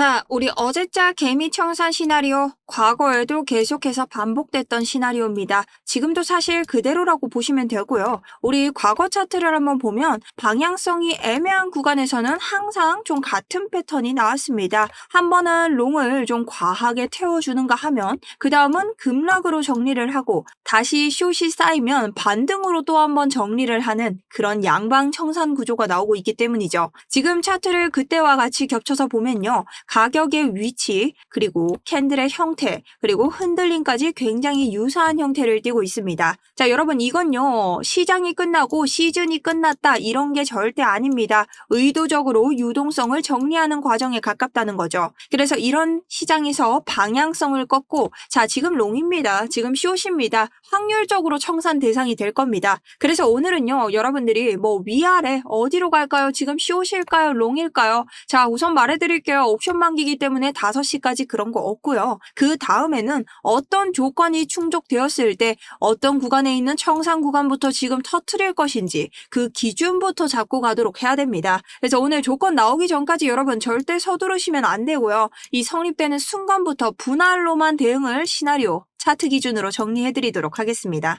자, 우리 어제자 개미 청산 시나리오, 과거에도 계속해서 반복됐던 시나리오입니다. 지금도 사실 그대로라고 보시면 되고요. 우리 과거 차트를 한번 보면 방향성이 애매한 구간에서는 항상 좀 같은 패턴이 나왔습니다. 한 번은 롱을 좀 과하게 태워주는가 하면 그 다음은 급락으로 정리를 하고 다시 숏이 쌓이면 반등으로 또 한 번 정리를 하는 그런 양방 청산 구조가 나오고 있기 때문이죠. 지금 차트를 그때와 같이 겹쳐서 보면요. 가격의 위치, 그리고 캔들의 형태, 그리고 흔들림까지 굉장히 유사한 형태를 띠고 있습니다. 자, 여러분 이건요. 시장이 끝나고 시즌이 끝났다 이런 게 절대 아닙니다. 의도적으로 유동성을 정리하는 과정에 가깝다는 거죠. 그래서 이런 시장에서 방향성을 꺾고 자, 지금 롱입니다. 지금 숏입니다. 확률적으로 청산 대상이 될 겁니다. 그래서 오늘은요. 여러분들이 뭐 위아래 어디로 갈까요? 지금 숏일까요? 롱일까요? 자, 우선 말해드릴게요. 옵션 만기기 때문에 5시까지 그런 거 없고요. 그 다음에는 어떤 조건이 충족되었을 때 어떤 구간에 있는 청산 구간부터 지금 터트릴 것인지 그 기준부터 잡고 가도록 해야 됩니다. 그래서 오늘 조건 나오기 전까지 여러분 절대 서두르시면 안 되고요. 이 성립되는 순간부터 분할로만 대응을 시나리오, 차트 기준으로 정리해드리도록 하겠습니다.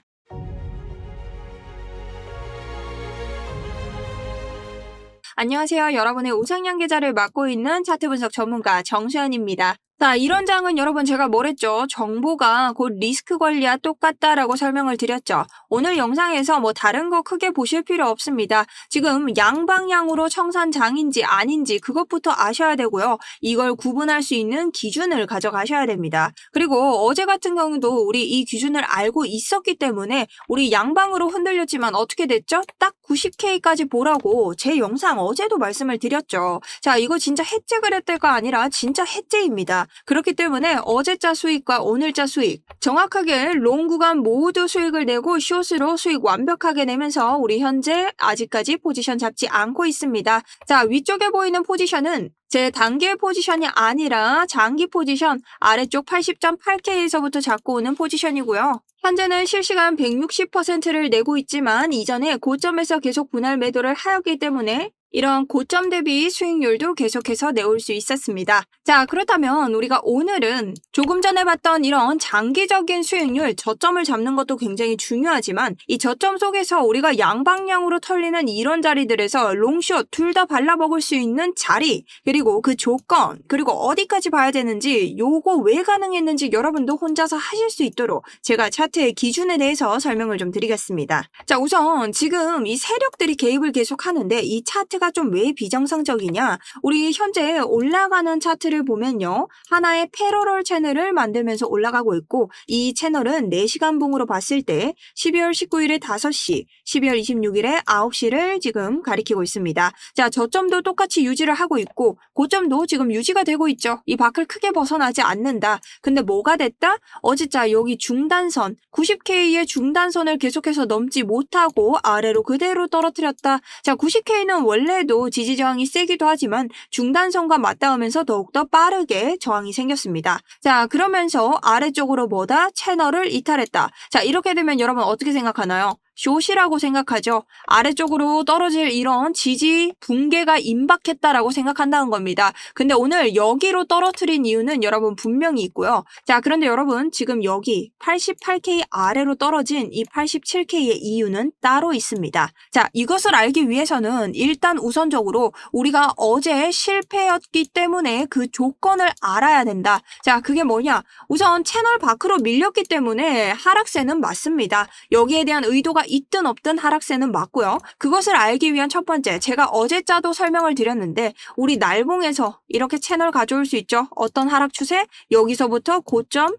안녕하세요. 여러분의 우상향 계좌를 맡고 있는 차트 분석 전문가 정수연입니다. 자, 이런 장은 여러분 제가 뭐랬죠? 정보가 곧 리스크 관리와 똑같다라고 설명을 드렸죠. 오늘 영상에서 뭐 다른 거 크게 보실 필요 없습니다. 지금 양방향으로 청산장인지 아닌지 그것부터 아셔야 되고요. 이걸 구분할 수 있는 기준을 가져가셔야 됩니다. 그리고 어제 같은 경우도 우리 이 기준을 알고 있었기 때문에 우리 양방으로 흔들렸지만 어떻게 됐죠? 딱 90K까지 보라고 제 영상 어제도 말씀을 드렸죠. 자, 이거 진짜 해제 그랬대가 아니라 진짜 해제입니다. 그렇기 때문에 어제자 수익과 오늘자 수익 정확하게 롱 구간 모두 수익을 내고 숏으로 수익 완벽하게 내면서 우리 현재 아직까지 포지션 잡지 않고 있습니다. 자, 위쪽에 보이는 포지션은 제 단기 포지션이 아니라 장기 포지션 아래쪽 80.8K에서부터 잡고 오는 포지션이고요. 현재는 실시간 160%를 내고 있지만 이전에 고점에서 계속 분할 매도를 하였기 때문에 이런 고점 대비 수익률도 계속해서 내올 수 있었습니다. 자, 그렇다면 우리가 오늘은 조금 전에 봤던 이런 장기적인 수익률, 저점을 잡는 것도 굉장히 중요하지만 이 저점 속에서 우리가 양방향으로 털리는 이런 자리들에서 롱숏 둘 다 발라먹을 수 있는 자리, 그리고 그 조건, 그리고 어디까지 봐야 되는지 요거 왜 가능했는지 여러분도 혼자서 하실 수 있도록 제가 차트의 기준에 대해서 설명을 좀 드리겠습니다. 자, 우선 지금 이 세력들이 개입을 계속 하는데 이 차트가 좀 왜 비정상적이냐? 우리 현재 올라가는 차트를 보면요. 하나의 패러럴 채널을 만들면서 올라가고 있고 이 채널은 4시간 봉으로 봤을 때 12월 19일에 5시, 12월 26일에 9시를 지금 가리키고 있습니다. 자, 저점도 똑같이 유지를 하고 있고 고점도 지금 유지가 되고 있죠. 이 밖을 크게 벗어나지 않는다. 근데 뭐가 됐다? 어제자 여기 중단선, 90K의 중단선을 계속해서 넘지 못하고 아래로 그대로 떨어뜨렸다. 자, 90K는 원래도 지지 저항이 세기도 하지만 중단선과 맞닿으면서 더욱더 빠르게 저항이 생겼습니다. 자, 그러면서 아래쪽으로 뭐다? 채널을 이탈했다. 자, 이렇게 되면 여러분 어떻게 생각하나요? 숏이라고 생각하죠. 아래쪽으로 떨어질 이런 지지 붕괴가 임박했다라고 생각한다는 겁니다. 근데 오늘 여기로 떨어뜨린 이유는 여러분 분명히 있고요. 자, 그런데 여러분 지금 여기 88K 아래로 떨어진 이 87K의 이유는 따로 있습니다. 자, 이것을 알기 위해서는 일단 우선적으로 우리가 어제 실패였기 때문에 그 조건을 알아야 된다. 자, 그게 뭐냐? 우선 채널 밖으로 밀렸기 때문에 하락세는 맞습니다. 여기에 대한 의도가 있든 없든 하락세는 맞고요. 그것을 알기 위한 첫 번째, 제가 어제자도 설명을 드렸는데 우리 날봉에서 이렇게 채널 가져올 수 있죠. 어떤 하락 추세? 여기서부터 고점,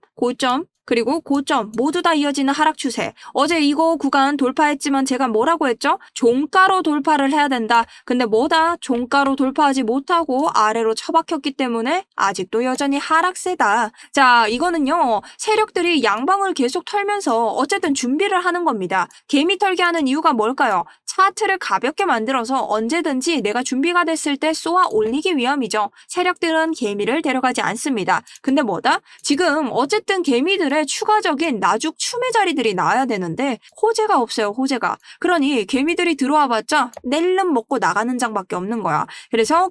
그리고 고점 모두 다 이어지는 하락 추세. 어제 이거 구간 돌파했지만 제가 뭐라고 했죠? 종가로 돌파를 해야 된다. 근데 뭐다? 종가로 돌파하지 못하고 아래로 처박혔기 때문에 아직도 여전히 하락세다. 자, 이거는요. 세력들이 양방을 계속 털면서 어쨌든 준비를 하는 겁니다. 개미 털기 하는 이유가 뭘까요? 차트를 가볍게 만들어서 언제든지 내가 준비가 됐을 때 쏘아 올리기 위함이죠. 세력들은 개미를 데려가지 않습니다. 근데 뭐다? 지금 어쨌든 개미들은 개미들의 추가적인 나죽 추매 자리들이 나와야 되는데 호재가 없어요, 호재가. 그러니 개미들이 들어와봤자 낼름 먹고 나가는 장밖에 없는 거야. 그래서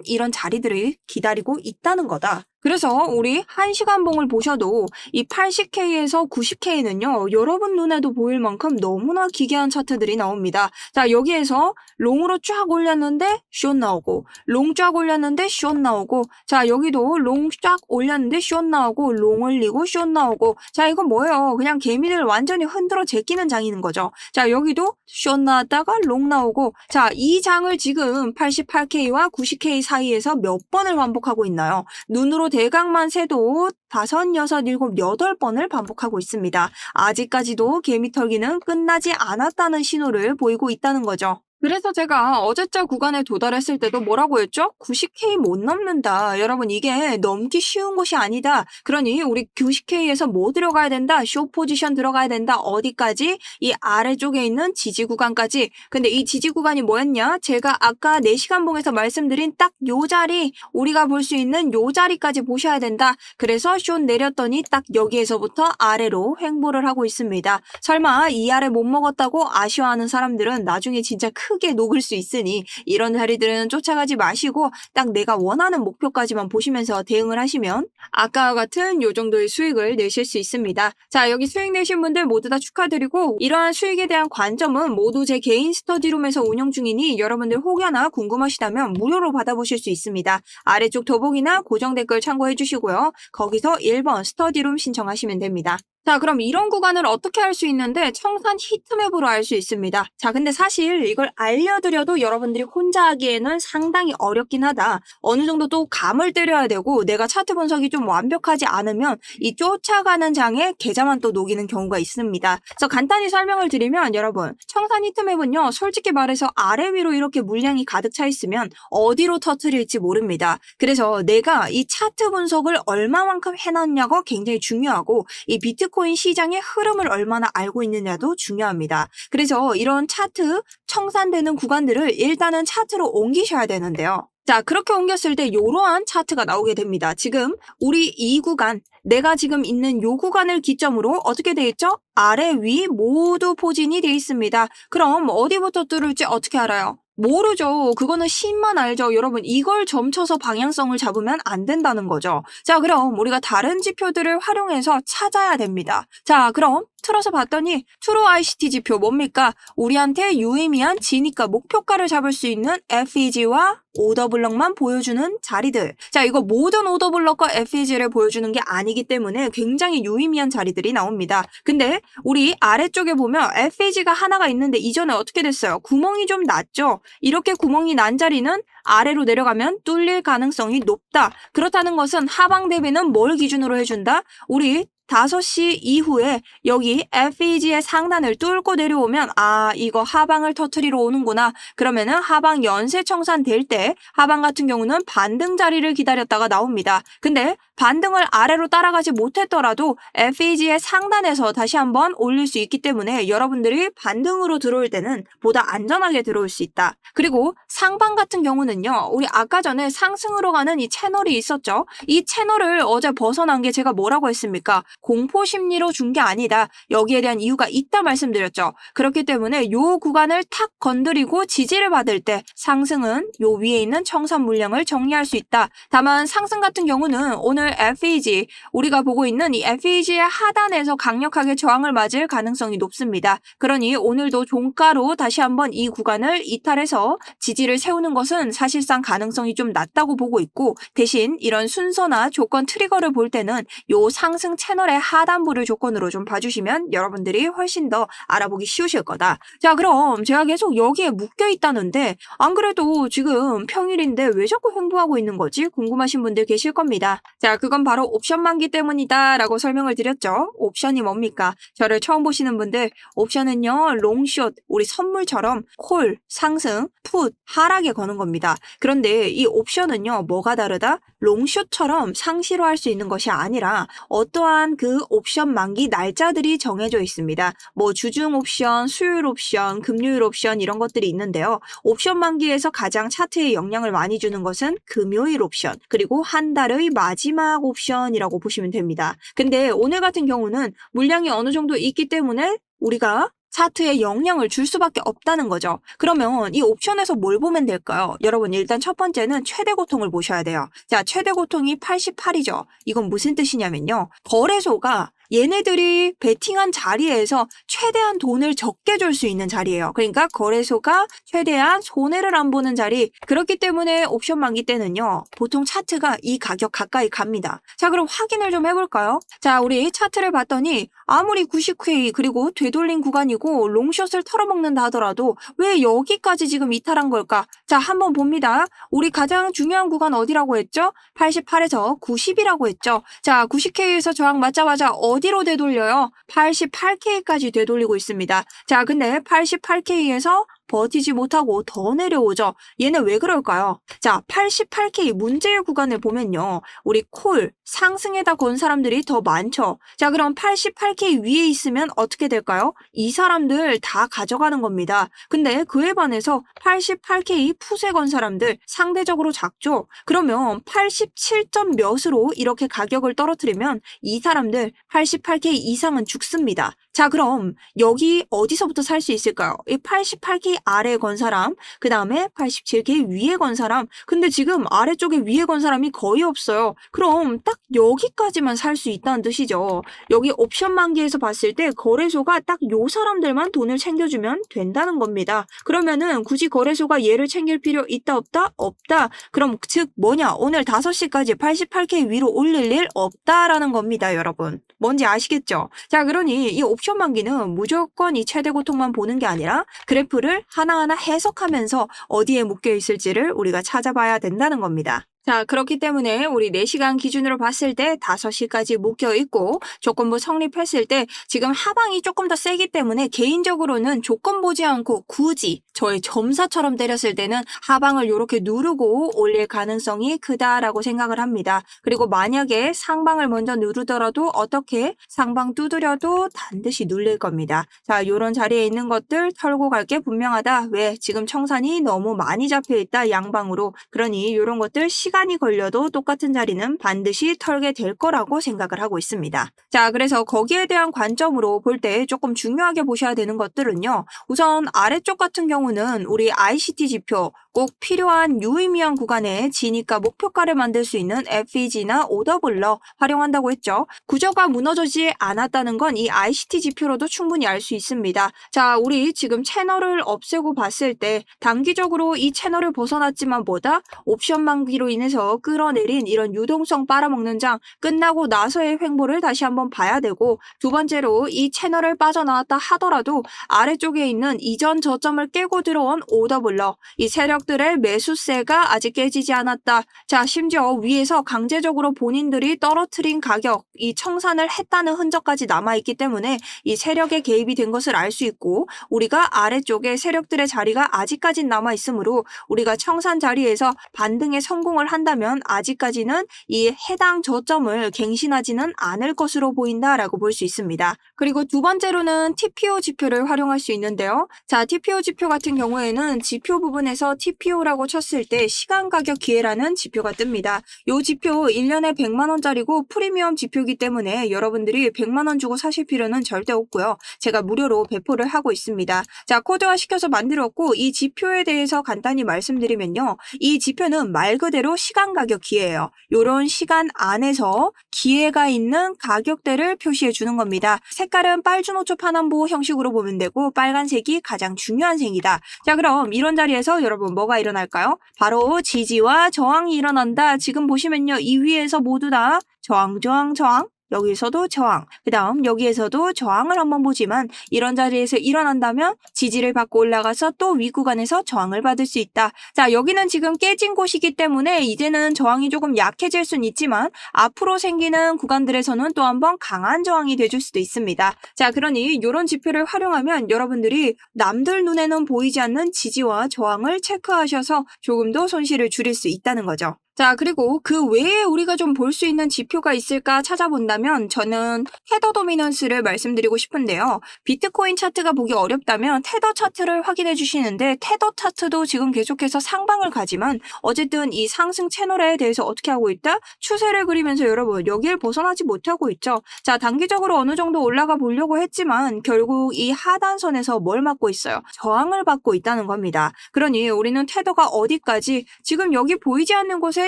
이런 자리들이 기다리고 있다는 거다. 그래서 우리 1시간 봉을 보셔도 이 80K에서 90K는요, 여러분 눈에도 보일 만큼 너무나 기괴한 차트들이 나옵니다. 자, 여기에서 롱으로 쫙 올렸는데 숏 나오고, 롱 쫙 올렸는데 숏 나오고, 자, 여기도 롱 쫙 올렸는데 숏 나오고, 롱 올리고 숏 나오고, 자, 이건 뭐예요? 그냥 개미들 완전히 흔들어 제끼는 장이는 거죠. 자, 여기도 숏 나왔다가 롱 나오고, 자, 이 장을 지금 88K와 90K 사이에서 몇 번을 반복하고 있나요? 눈으로 대각만 세도 5, 6, 7, 8번을 반복하고 있습니다. 아직까지도 개미 털기는 끝나지 않았다는 신호를 보이고 있다는 거죠. 그래서 제가 어제자 구간에 도달했을 때도 뭐라고 했죠? 90K 못 넘는다. 여러분, 이게 넘기 쉬운 것이 아니다. 그러니 우리 90K에서 뭐 들어가야 된다? 숏 포지션 들어가야 된다. 어디까지? 이 아래쪽에 있는 지지 구간까지. 근데 이 지지 구간이 뭐였냐? 제가 아까 4시간 봉에서 말씀드린 딱 요 자리, 우리가 볼 수 있는 요 자리까지 보셔야 된다. 그래서 숏 내렸더니 딱 여기에서부터 아래로 횡보를 하고 있습니다. 설마 이 아래 못 먹었다고 아쉬워하는 사람들은 나중에 진짜 크게 녹을 수 있으니 이런 자리들은 쫓아가지 마시고 딱 내가 원하는 목표까지만 보시면서 대응을 하시면 아까와 같은 요 정도의 수익을 내실 수 있습니다. 자, 여기 수익 내신 분들 모두 다 축하드리고 이러한 수익에 대한 관점은 모두 제 개인 스터디룸에서 운영 중이니 여러분들 혹여나 궁금하시다면 무료로 받아보실 수 있습니다. 아래쪽 더보기나 고정 댓글 참고해 주시고요. 거기서 1번 스터디룸 신청하시면 됩니다. 자, 그럼 이런 구간을 어떻게 할 수 있는데 청산 히트맵으로 알 수 있습니다. 자, 근데 사실 이걸 알려드려도 여러분들이 혼자 하기에는 상당히 어렵긴 하다. 어느 정도 또 감을 때려야 되고 내가 차트 분석이 좀 완벽하지 않으면 이 쫓아가는 장에 계좌만 또 녹이는 경우가 있습니다. 그래서 간단히 설명을 드리면 여러분, 청산 히트맵은요, 솔직히 말해서 아래 위로 이렇게 물량이 가득 차 있으면 어디로 터트릴지 모릅니다. 그래서 내가 이 차트 분석을 얼마만큼 해놨냐가 굉장히 중요하고 이 비트코인 시장의 흐름을 얼마나 알고 있느냐도 중요합니다. 그래서 이런 차트 청산되는 구간들을 일단은 차트로 옮기셔야 되는데요. 자, 그렇게 옮겼을 때 이러한 차트가 나오게 됩니다. 지금 우리 이 구간, 내가 지금 있는 요 구간을 기점으로 어떻게 돼 있죠? 아래 위 모두 포진이 돼 있습니다. 그럼 어디부터 뚫을지 어떻게 알아요? 모르죠. 그거는 신만 알죠. 여러분, 이걸 점쳐서 방향성을 잡으면 안 된다는 거죠. 자, 그럼 우리가 다른 지표들을 활용해서 찾아야 됩니다. 자, 그럼 틀어서 봤더니 트루 ICT 지표 뭡니까? 우리한테 유의미한 진입가 목표가를 잡을 수 있는 FEG와 오더블럭만 보여주는 자리들. 자, 이거 모든 오더블럭과 FEG를 보여주는 게 아니기 때문에 굉장히 유의미한 자리들이 나옵니다. 근데 우리 아래쪽에 보면 FEG가 하나가 있는데 이전에 어떻게 됐어요? 구멍이 좀 났죠? 이렇게 구멍이 난 자리는 아래로 내려가면 뚫릴 가능성이 높다. 그렇다는 것은 하방 대비는 뭘 기준으로 해준다? 우리 5시 이후에 여기 FEG의 상단을 뚫고 내려오면 이거 하방을 터트리러 오는구나. 그러면은 하방 연쇄 청산될 때 하방 같은 경우는 반등 자리를 기다렸다가 나옵니다. 근데 반등을 아래로 따라가지 못했더라도 FEG의 상단에서 다시 한번 올릴 수 있기 때문에 여러분들이 반등으로 들어올 때는 보다 안전하게 들어올 수 있다. 그리고 상방 같은 경우는요. 우리 아까 전에 상승으로 가는 이 채널이 있었죠. 이 채널을 어제 벗어난 게 제가 뭐라고 했습니까? 공포 심리로 준 게 아니다. 여기에 대한 이유가 있다 말씀드렸죠. 그렇기 때문에 요 구간을 탁 건드리고 지지를 받을 때 상승은 요 위에 있는 청산 물량을 정리할 수 있다. 다만 상승 같은 경우는 오늘 FEG, 우리가 보고 있는 이 FEG의 하단에서 강력하게 저항을 맞을 가능성이 높습니다. 그러니 오늘도 종가로 다시 한번 이 구간을 이탈해서 지지를 세우는 것은 사실상 가능성이 좀 낮다고 보고 있고 대신 이런 순서나 조건 트리거를 볼 때는 요 상승 채널의 하단부를 조건으로 좀 봐주시면 여러분들이 훨씬 더 알아보기 쉬우실 거다. 자, 그럼 제가 계속 여기에 묶여 있다는데 안 그래도 지금 평일인데 왜 자꾸 횡보하고 있는 거지? 궁금하신 분들 계실 겁니다. 자, 그건 바로 옵션 만기 때문이다 라고 설명을 드렸죠. 옵션이 뭡니까? 저를 처음 보시는 분들, 옵션은요, 롱숏, 우리 선물처럼 콜, 상승, 풋, 하락에 거는 겁니다. 그런데 이 옵션은요, 뭐가 다르다? 롱숏처럼 상시로 할 수 있는 것이 아니라 어떠한 그 옵션 만기 날짜들이 정해져 있습니다. 뭐 주중 옵션, 수요일 옵션, 금요일 옵션 이런 것들이 있는데요. 옵션 만기에서 가장 차트에 영향을 많이 주는 것은 금요일 옵션, 그리고 한 달의 마지막 옵션이라고 보시면 됩니다. 근데 오늘 같은 경우는 물량이 어느 정도 있기 때문에 우리가 차트에 영향을 줄 수밖에 없다는 거죠. 그러면 이 옵션에서 뭘 보면 될까요? 여러분 일단 첫 번째는 최대 고통을 보셔야 돼요. 자, 최대 고통이 88이죠. 이건 무슨 뜻이냐면요. 거래소가 얘네들이 베팅한 자리에서 최대한 돈을 적게 줄 수 있는 자리예요. 그러니까 거래소가 최대한 손해를 안 보는 자리. 그렇기 때문에 옵션 만기 때는요. 보통 차트가 이 가격 가까이 갑니다. 자, 그럼 확인을 좀 해볼까요? 자, 우리 차트를 봤더니 아무리 90K 그리고 되돌린 구간이고 롱숏을 털어먹는다 하더라도 왜 여기까지 지금 이탈한 걸까? 자, 한번 봅니다. 우리 가장 중요한 구간 어디라고 했죠? 88에서 90이라고 했죠. 자, 90K에서 저항 맞자마자 어디로 되돌려요? 88K까지 되돌리고 있습니다. 자, 근데 88K에서 버티지 못하고 더 내려오죠. 얘는 왜 그럴까요? 자, 88K 문제의 구간을 보면요. 우리 콜, 상승에다 건 사람들이 더 많죠. 자, 그럼 88K 위에 있으면 어떻게 될까요? 이 사람들 다 가져가는 겁니다. 근데 그에 반해서 88K 풋에 건 사람들 상대적으로 작죠. 그러면 87점 몇으로 이렇게 가격을 떨어뜨리면 이 사람들 88K 이상은 죽습니다. 자, 그럼 여기 어디서부터 살 수 있을까요? 이 88K 아래에 건 사람, 그 다음에 87K 위에 건 사람. 근데 지금 아래쪽에 위에 건 사람이 거의 없어요. 그럼 딱 여기까지만 살 수 있다는 뜻이죠. 여기 옵션 만기에서 봤을 때 거래소가 딱 요 사람들만 돈을 챙겨주면 된다는 겁니다. 그러면은 굳이 거래소가 얘를 챙길 필요 있다 없다? 없다. 그럼 즉 뭐냐? 오늘 5시까지 88K 위로 올릴 일 없다라는 겁니다, 여러분. 뭔지 아시겠죠? 자, 그러니 이 옵션 만기는 무조건 이 최대 고통만 보는 게 아니라 그래프를 하나하나 해석하면서 어디에 묶여 있을지를 우리가 찾아봐야 된다는 겁니다. 자, 그렇기 때문에 우리 4시간 기준으로 봤을 때 5시까지 묶여 있고 조건부 성립했을 때 지금 하방이 조금 더 세기 때문에 개인적으로는 조건 보지 않고 굳이 저의 점사처럼 때렸을 때는 하방을 이렇게 누르고 올릴 가능성이 크다라고 생각을 합니다. 그리고 만약에 상방을 먼저 누르더라도 어떻게 상방 두드려도 반드시 눌릴 겁니다. 자, 이런 자리에 있는 것들 털고 갈 게 분명하다. 왜? 지금 청산이 너무 많이 잡혀있다, 양방으로. 그러니 이런 것들 시간이 걸려도 똑같은 자리는 반드시 털게 될 거라고 생각을 하고 있습니다. 자, 그래서 거기에 대한 관점으로 볼 때 조금 중요하게 보셔야 되는 것들은요. 우선 아래쪽 같은 경우는 우리 ICT 지표 꼭 필요한 유의미한 구간에 진입가 목표가를 만들 수 있는 FEG나 오더블러 활용한다고 했죠. 구조가 무너지지 않았다는 건 이 ICT 지표로도 충분히 알 수 있습니다. 자, 우리 지금 채널을 없애고 봤을 때 단기적으로 이 채널을 벗어났지만 뭐다? 옵션 만기로 인해서 끌어내린 이런 유동성 빨아먹는 장 끝나고 나서의 횡보를 다시 한번 봐야 되고, 두 번째로 이 채널을 빠져나왔다 하더라도 아래쪽에 있는 이전 저점을 깨고 들어온 오더블러, 이 세력들의 매수세가 아직 깨지지 않았다. 자, 심지어 위에서 강제적으로 본인들이 떨어뜨린 가격, 이 청산을 했다는 흔적까지 남아있기 때문에 이 세력의 개입이 된 것을 알 수 있고, 우리가 아래쪽에 세력들의 자리가 아직까지 남아있으므로 우리가 청산 자리에서 반등에 성공을 한다면 아직까지는 이 해당 저점을 갱신하지는 않을 것으로 보인다라고 볼 수 있습니다. 그리고 두 번째로는 TPO 지표를 활용할 수 있는데요. 자, TPO 지표 같은 경우에는 지표 부분에서 TPO라고 쳤을 때 시간 가격 기회라는 지표가 뜹니다. 이 지표 1년에 100만 원짜리고 프리미엄 지표이기 때문에 여러분들이 100만 원 주고 사실 필요는 절대 없고요. 제가 무료로 배포를 하고 있습니다. 자, 코드화 시켜서 만들었고, 이 지표에 대해서 간단히 말씀드리면요. 이 지표는 말 그대로 시간 가격 기회예요. 이런 시간 안에서 기회가 있는 가격대를 표시해 주는 겁니다. 색깔은 빨주노초 파남보 형식으로 보면 되고, 빨간색이 가장 중요한 색이다. 자, 그럼 이런 자리에서 여러분 뭐가 일어날까요? 바로 지지와 저항이 일어난다. 지금 보시면요. 이 위에서 모두 다 저항, 저항, 저항. 여기서도 저항, 그 다음 여기에서도 저항을 한번 보지만 이런 자리에서 일어난다면 지지를 받고 올라가서 또 윗구간에서 저항을 받을 수 있다. 자, 여기는 지금 깨진 곳이기 때문에 이제는 저항이 조금 약해질 수는 있지만 앞으로 생기는 구간들에서는 또 한번 강한 저항이 돼줄 수도 있습니다. 자, 그러니 이런 지표를 활용하면 여러분들이 남들 눈에는 보이지 않는 지지와 저항을 체크하셔서 조금 더 손실을 줄일 수 있다는 거죠. 자, 그리고 그 외에 우리가 좀 볼 수 있는 지표가 있을까 찾아본다면 저는 테더 도미넌스를 말씀드리고 싶은데요. 비트코인 차트가 보기 어렵다면 테더 차트를 확인해 주시는데 테더 차트도 지금 계속해서 상방을 가지만 어쨌든 이 상승 채널에 대해서 어떻게 하고 있다? 추세를 그리면서 여러분 여기를 벗어나지 못하고 있죠. 자, 단기적으로 어느 정도 올라가 보려고 했지만 결국 이 하단선에서 뭘 맞고 있어요? 저항을 받고 있다는 겁니다. 그러니 우리는 테더가 어디까지 지금 여기 보이지 않는 곳에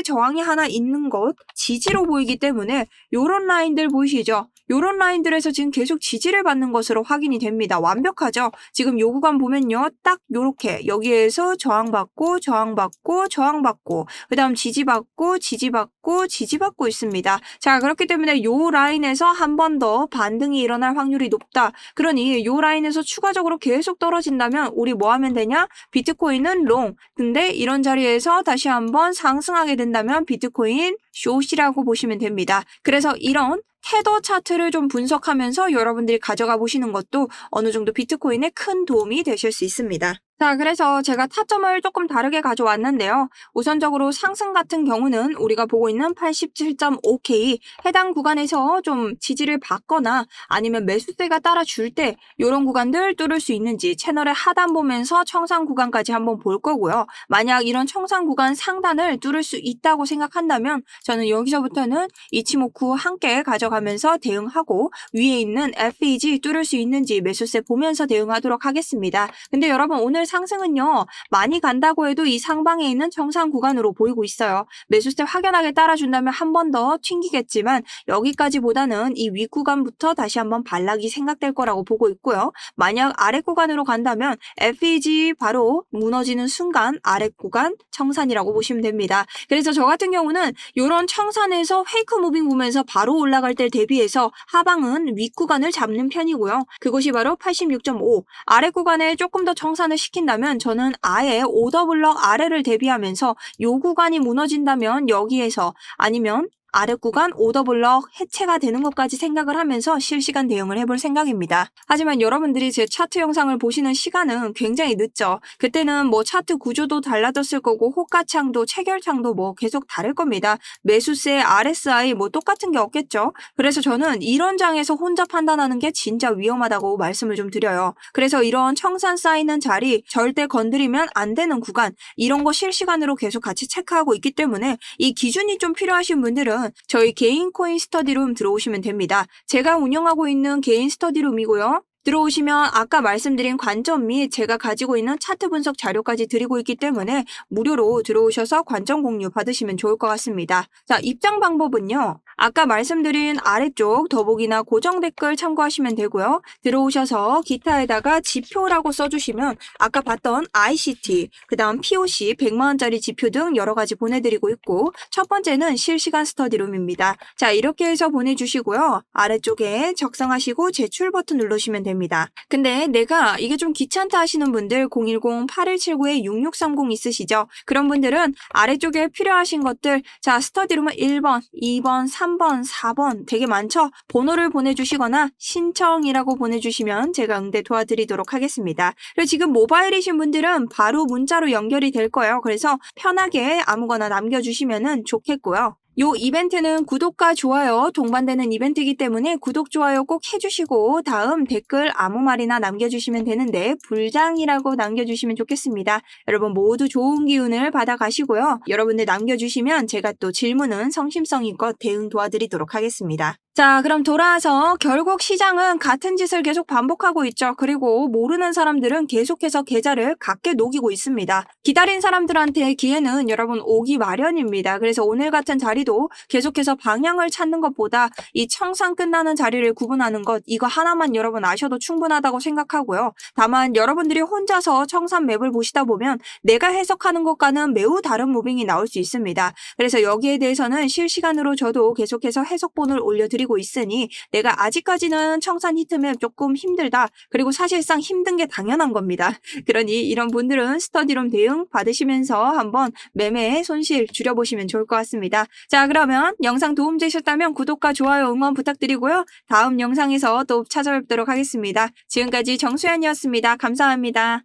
저항이 하나 있는 것 지지로 보이기 때문에 요런 라인들 보이시죠? 요런 라인들에서 지금 계속 지지를 받는 것으로 확인이 됩니다. 완벽하죠? 지금 요 구간 보면요. 딱 요렇게 여기에서 저항받고 저항받고 저항받고 그 다음 지지받고 지지받고 지지받고 있습니다. 자, 그렇기 때문에 요 라인에서 한 번 더 반등이 일어날 확률이 높다. 그러니 요 라인에서 추가적으로 계속 떨어진다면 우리 뭐 하면 되냐? 비트코인은 롱. 근데 이런 자리에서 다시 한번 상승하게 된다면 비트코인 숏이라고 보시면 됩니다. 그래서 이런 테더 차트를 좀 분석하면서 여러분들이 가져가 보시는 것도 어느 정도 비트코인에 큰 도움이 되실 수 있습니다. 자, 그래서 제가 타점을 조금 다르게 가져왔는데요. 우선적으로 상승 같은 경우는 우리가 보고 있는 87.5K 해당 구간에서 좀 지지를 받거나 아니면 매수세가 따라줄 때 이런 구간들 뚫을 수 있는지 채널의 하단 보면서 청산 구간까지 한번 볼 거고요. 만약 이런 청산 구간 상단을 뚫을 수 있다고 생각한다면 저는 여기서부터는 이치모쿠 함께 가져가면서 대응하고 위에 있는 FEG 뚫을 수 있는지 매수세 보면서 대응하도록 하겠습니다. 근데 여러분 오늘 상승은요. 많이 간다고 해도 이 상방에 있는 정상 구간으로 보이고 있어요. 매수세 확연하게 따라준다면 한 번 더 튕기겠지만 여기까지보다는 이 윗구간부터 다시 한번 반락이 생각될 거라고 보고 있고요. 만약 아랫 구간으로 간다면 FEG 바로 무너지는 순간 아랫 구간 청산이라고 보시면 됩니다. 그래서 저 같은 경우는 이런 청산에서 페이크 무빙 보면서 바로 올라갈 때 대비해서 하방은 윗구간을 잡는 편이고요. 그것이 바로 86.5 아랫 구간에 조금 더 청산을 시킨다면 저는 아예 오더블럭 아래를 대비하면서 요 구간이 무너진다면 여기에서 아니면 아랫 구간 오더블럭 해체가 되는 것까지 생각을 하면서 실시간 대응을 해볼 생각입니다. 하지만 여러분들이 제 차트 영상을 보시는 시간은 굉장히 늦죠. 그때는 뭐 차트 구조도 달라졌을 거고 호가창도 체결창도 뭐 계속 다를 겁니다. 매수세, RSI 뭐 똑같은 게 없겠죠. 그래서 저는 이런 장에서 혼자 판단하는 게 진짜 위험하다고 말씀을 좀 드려요. 그래서 이런 청산 쌓이는 자리 절대 건드리면 안 되는 구간 이런 거 실시간으로 계속 같이 체크하고 있기 때문에 이 기준이 좀 필요하신 분들은 저희 개인 코인 스터디룸 들어오시면 됩니다. 제가 운영하고 있는 개인 스터디룸이고요. 들어오시면 아까 말씀드린 관점 및 제가 가지고 있는 차트 분석 자료까지 드리고 있기 때문에 무료로 들어오셔서 관점 공유 받으시면 좋을 것 같습니다. 자, 입장 방법은요. 아까 말씀드린 아래쪽 더보기나 고정 댓글 참고하시면 되고요. 들어오셔서 기타에다가 지표라고 써주시면 아까 봤던 ICT, 그 다음 POC 100만원짜리 지표 등 여러 가지 보내드리고 있고 첫 번째는 실시간 스터디룸입니다. 자, 이렇게 해서 보내주시고요. 아래쪽에 작성하시고 제출 버튼 누르시면 됩니다. 근데 내가 이게 좀 귀찮다 하시는 분들 010-8179-6630 있으시죠? 그런 분들은 아래쪽에 필요하신 것들 자, 스터디룸은 1번, 2번, 3번, 4번 되게 많죠? 번호를 보내주시거나 신청이라고 보내주시면 제가 응대 도와드리도록 하겠습니다. 그리고 지금 모바일이신 분들은 바로 문자로 연결이 될 거예요. 그래서 편하게 아무거나 남겨주시면 좋겠고요. 요 이벤트는 구독과 좋아요 동반되는 이벤트이기 때문에 구독, 좋아요 꼭 해주시고 다음 댓글 아무 말이나 남겨주시면 되는데 불장이라고 남겨주시면 좋겠습니다. 여러분 모두 좋은 기운을 받아가시고요. 여러분들 남겨주시면 제가 또 질문은 성심성의껏 대응 도와드리도록 하겠습니다. 자, 그럼 돌아와서 결국 시장은 같은 짓을 계속 반복하고 있죠. 그리고 모르는 사람들은 계속해서 계좌를 갖게 녹이고 있습니다. 기다린 사람들한테 기회는 여러분 오기 마련입니다. 그래서 오늘 같은 자리도 계속해서 방향을 찾는 것보다 이 청산 끝나는 자리를 구분하는 것 이거 하나만 여러분 아셔도 충분하다고 생각하고요. 다만 여러분들이 혼자서 청산 맵을 보시다 보면 내가 해석하는 것과는 매우 다른 무빙이 나올 수 있습니다. 그래서 여기에 대해서는 실시간으로 저도 계속해서 해석본을 올려드리고 있으니 내가 아직까지는 청산 히트맵 조금 힘들다. 그리고 사실상 힘든 게 당연한 겁니다. 그러니 이런 분들은 스터디룸 대응 받으시면서 한번 매매의 손실 줄여보시면 좋을 것 같습니다. 자, 그러면 영상 도움되셨다면 구독과 좋아요 응원 부탁드리고요. 다음 영상에서 또 찾아뵙도록 하겠습니다. 지금까지 정수연이었습니다. 감사합니다.